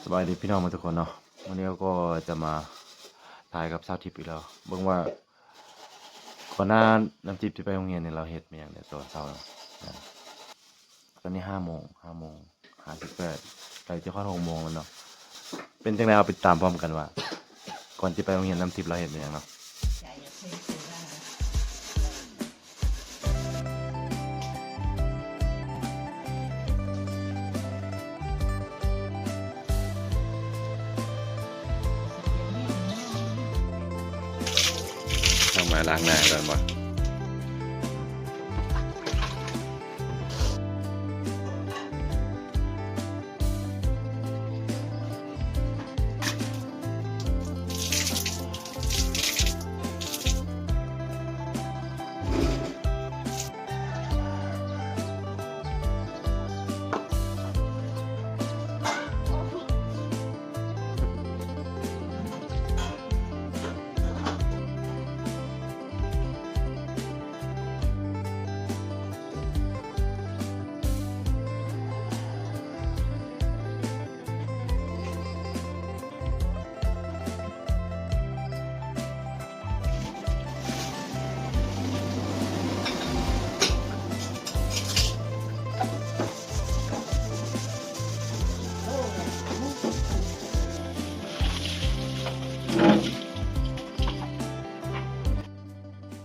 สบายดีพี่น้องทุกคนเนาะวันนี้ก็จะมาถ่ายกับสาวทิพย์อีกแล้วเบิ่งว่าก่อนหน้าน้ำทิพย์จะไปโรงเรียนเนี่ยเราเฮ็ดมาอย่างเดียวตอนเช้านะตอนนี้5 โมง58ใกล้จะเข้า6 โมงแล้วเนาะเป็นจังไดเอาไปตามพร้อมกันว่าก่อนจะไปโรงเรียนน้ำทิพย์เราเฮ็ดมาอย่างเนาะต้องมาล้างหน้าก่อนบ่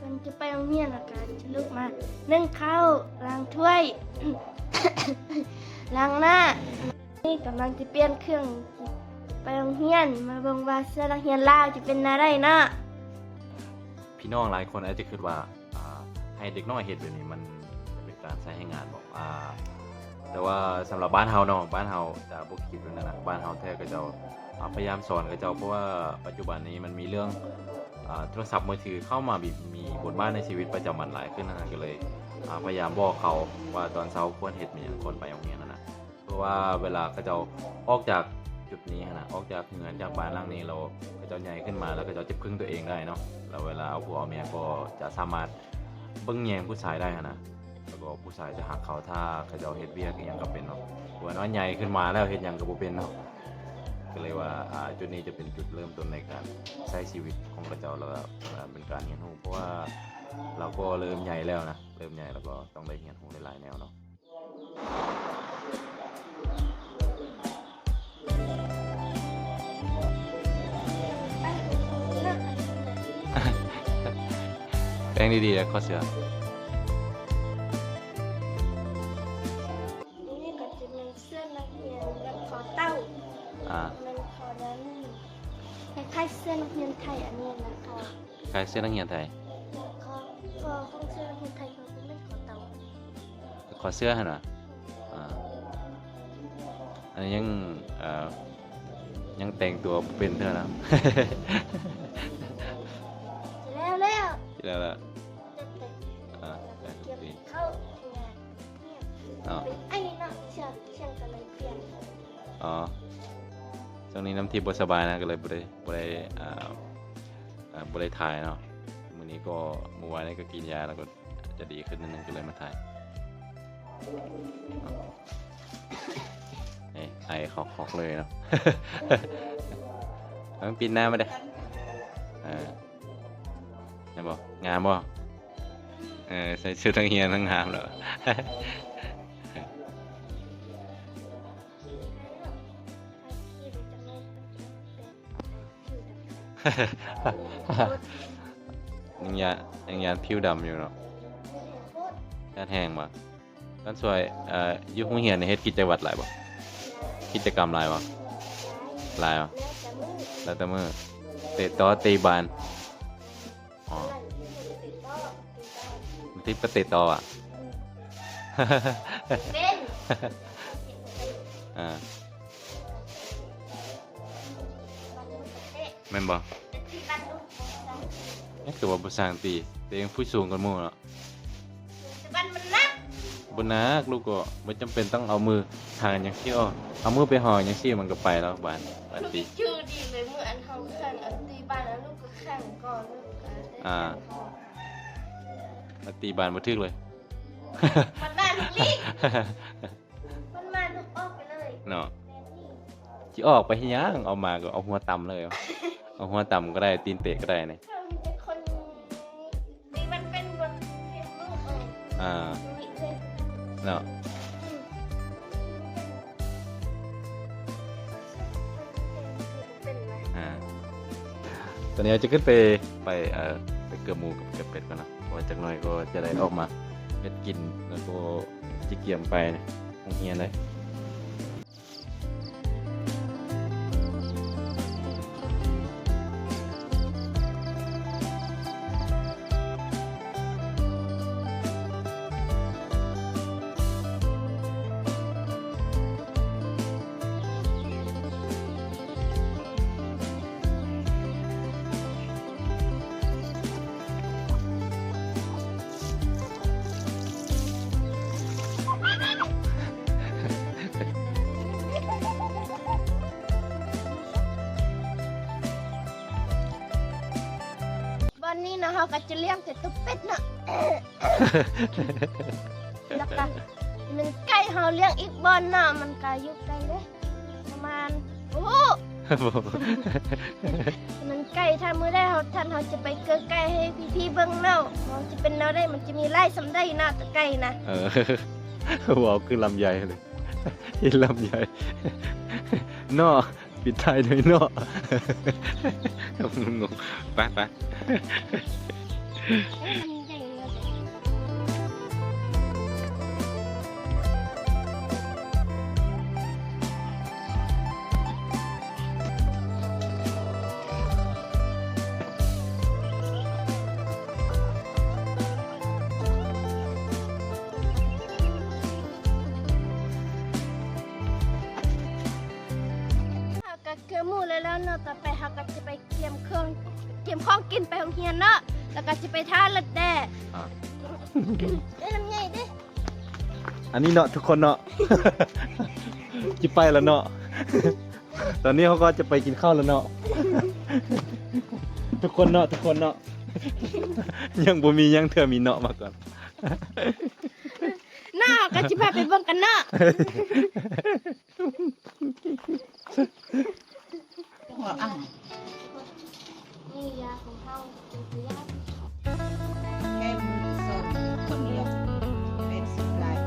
ก่อนจะไปโรงเรียนอาการจะลุกมานึ่งข้าวล้างถ้วย ล้างหน้า นี่กำลังจะเปลี่ยนเครื่องไปโรงเรียนมาเบิ่งว่าเสื้อนักเรียนลาวจะเป็นอะไรเนาะ พี่น้องหลายคนอาจจะคิดว่าให้เด็กน้อยเฮ็ดแบบนี้มันเป็นการใช้ให้งานบอกแต่ว่าสำหรับบ้านเฮาเนาะบ้านเฮาจะบ่คิดแบบนั้นนะบ้านเฮาแท้ก็จะพยายามสอนกับเจ้าเพราะว่าปัจจุบันนี้มันมีเรื่องโทรศัพท์มือถือเข้ามามีบทบาทในชีวิตประจำวันหลายขึ้นนะก็เลยพยายามบอกเขาว่าตอนเช้าควรเฮ็ดมีหยังคนไปโรงเรียนนะเพราะว่าเวลาเขาจะออกจากจุดนี้นะออกจากเงินจากบ้านหลังนี้เราก็จะใหญ่ขึ้นมาแล้วก็จะพึ่งตัวเองได้เนาะแล้วเวลาเอาผัวเอาเมียก็จะสามารถเบิ่งแยงผู้ชายได้นะแล้วก็ผู้ชายจะหักเขาถ้าเขาจะเฮ็ดเวียกอีหยังก็เป็นเนาะว่าน้อยใหญ่ขึ้นมาแล้วเฮ็ดหยังก็บ่เป็นเนาะก็เลยว่าจุดนี้จะเป็นจุดเริ่มต้นในการใช้ชีวิตของพระเจ้าแล้วเป็นการเรียนรู้เพราะว่าเราก็เริ่มใหญ่แล้วนะเริ่มใหญ่แล้วก็ต้องได้เรียนรู้หลายๆแนวเนาะแป้งดีๆแล้วข้อเสือ นี่ก็จะเป็นเสื้อนักเรียนแบบคอเต้ามันคอนั้นคล้ายๆเสื้อนักเรียนไทยอันนี้นะคะ คล้ายเสื้อนักเรียนไทยคอของเสื้อนักเรียนไทยเขาจะเป็นคอเต่า ขอเสื้อให้หน่อยอันนี้ยังแต่งตัวเป็นเท่านั้น แล้วที่แล้วล่ะแต่ทุกปี เข้าไอ้นี่เนาะเชียงก็เลยเปลี่ยน ช่วงนี้น้ำทิพย์บ่สบายนะก็เลยบ่ได้ถ่ายเนาะมื้อนี้ก็เมื่อวานนี้ก็กินยาแล้วก็จะดีขึ้นนิดนึงก็เลยมาถ่ายไอขอกเลยเนาะ ต้องปิดหน้ามาเด้เห็นบ่งามบ่ใส่ชุดทั้งเฮียทั้งงามแล้ว ยังผิวดำอยู่เนาะแค่แห้งบ่ตอนสวยอยู่โรงเรียนเฮ็ดกิจวัตรหลายบ่กิจกรรมหลายบ่หลายบ่แล้วแต่มื้อเตะต่อตีบานมันที่ประเตะต่ออ่ะ เป็น แม่นบ่นี่คือว่าบ่สร้างตีแต่ยังผู้สูงกว่าหมู่เนาะ มันนัก บ่นักลูกก็บ่จำเป็นต้องเอามือทางอย่างที่เอามือไปห่ออย่างซี่มันก็ไปแล้วบานตี ชื่อดีเลยเมื่ออันเขาแข่งอันตีบ้านแล้วลูกก็แข่งก่อนลูกก็ตีบานบ่ถึกเลย มันมาทุกลีมันมาทุกออกไปเลย เนาะ สิออกไปเฮ็ดหยังเอามาก็เอาหัวต่ำเลยเอาหัวต่ำก็ได้ตีนเตะก็ได้นี่ เขามีแต่คนที่มันเป็นบทเรียนลูกวิเศษ เนาะ เป็นไหม ตอนนี้เราจะขึ้นไปไปเกลือหมูกับเกลือเป็ดก่อนนะเพราะว่าจากหน่อยก็จะได้ออกมาเฮ็ดกินแล้วก็จิเกียมไปโรงเรียนเลยวันนี้นะเขาก็จะเลี้ยงแต่ตุ๊กเป็ดนะแล้วก็มันไก่เขาเลี้ยงอีกบอนน่ะมันก็อยู่ไกลเลยประมาณโอ้โหมันไก่ถ้ามือได้เขาจะไปเกลือไก่ให้พี่ๆเบิ่งเนาะมันจะเป็นแนวได้มันจะมีไล่สำได้หน้าตะไก่นะ ว้าวคือลำใหญ่เลยอีลำใหญ่เนาะปิดท้ายด้วยเนาะงงไป เอ้ยมันใหญ่เลย ก็เกลือหมูแล้วเนาะต่อไปเขาก็จะไปเตรียมของกินไปโรงเรียนเนาะแล้วก็จะไปท่าเลือดแด่ได้ลำใหญ่ดิ อันนี้เนาะทุกคนเนาะ จะไปแล้วเนาะ ตอนนี้เขาก็จะไปกินข้าวแล้วเนาะ ทุกคนเนาะ ยังบ่มียังเธอมีเนาะมาก่อน เนาะก็จะพาไปเบิ่งกันเนาะ หัวอ่าง นี่ยาของเขาเป็นยา แค่มือสองคนเดียวเป็นสิบลาย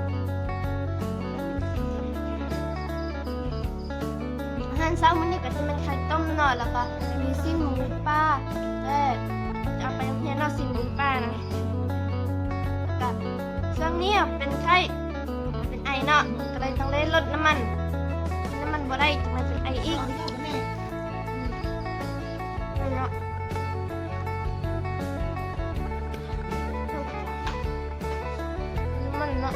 อาหารเช้ามื้อนี้ก็จะเป็นไข่ต้มเนาะแล้วก็มีซี่หมูป้าจะเอาไปโรงเรียนเนาะซี่หมูป้านะแล้วก็ช่วงนี้เป็นไข้เป็นไอเนาะก็เลยต้องเลยลดน้ำมันบ่ได้จะมาเป็นไออีกนั่นเนาะมันเนาะ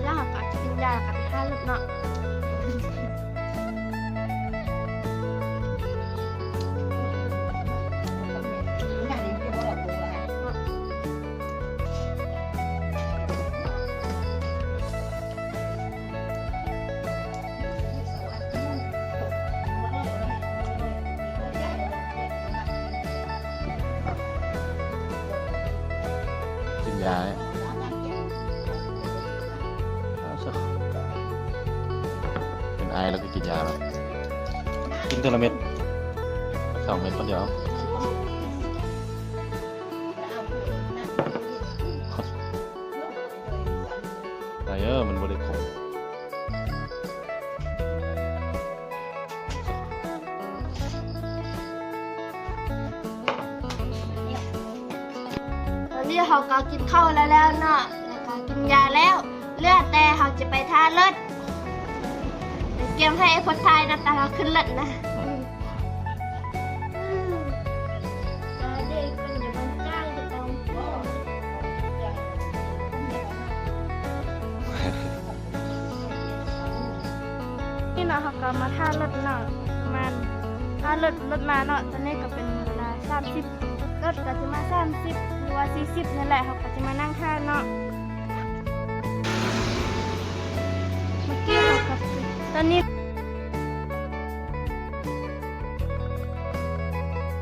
แล้วเขาก็จะกินยาแล้วก็ไปฆ่าเลือดเนาะ อย่างนี้เป็นว่าตัวละ กินยาเนี่ยเป็นไอแล้วก็กินยาแล้วกินตัวละเม็ด2 เม็ดคนเดียวไอมันบริโภค ตอนนี้เขาก็กินข้าวแล้วเนาะแล้วก็กินยาแล้วเลือดแต่เขาจะไปท่าเลือดไปเกมให้ไอ้คนไทยนะแต่เขาขึ้นเลือดนะเด็กเป็นอย่าบันจ้างจะต้องนี่เนาะเขาก็มาท่าเลือดเนาะประมาณท่าเลือดมาเนาะตอนนี้ก็เป็นเวลา30 รถก็จะมา30หรือว่า40นั่นแหละเขาก็จะมานั่งท่าเนาะเมื่อกี้เขากับตอนนี้